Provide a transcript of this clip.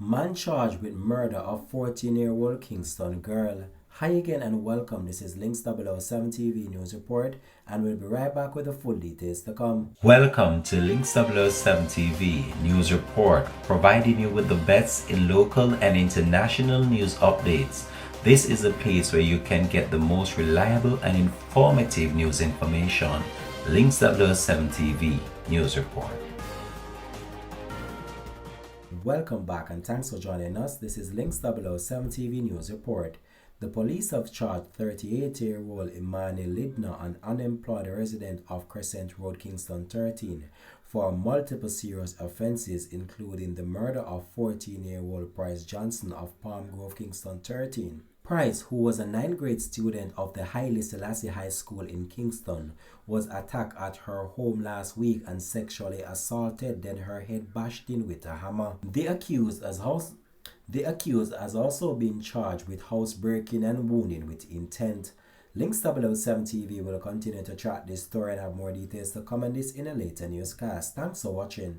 Man charged with murder of 14-year-old Kingston girl. Hi again and welcome. This is Links 007 TV News Report, and we'll be right back with the full details to come. Welcome to Links 007 TV News Report, providing you with the best in local and international news updates. This is a place where you can get the most reliable and informative news information. Links 007 TV News Report. Welcome back and thanks for joining us. This is Links 007 TV News Report. The police have charged 38-year-old Emmanuel Libner, an unemployed resident of Crescent Road, Kingston 13, for multiple serious offenses, including the murder of 14-year-old Price Johnson of Palm Grove, Kingston 13. Price, who was a 9th grade student of the Haile Selassie High School in Kingston, was attacked at her home last week and sexually assaulted, then her head bashed in with a hammer. The accused has also been charged with housebreaking and wounding with intent. Links 007 TV will continue to track this story and have more details to come on this in a later newscast. Thanks for watching.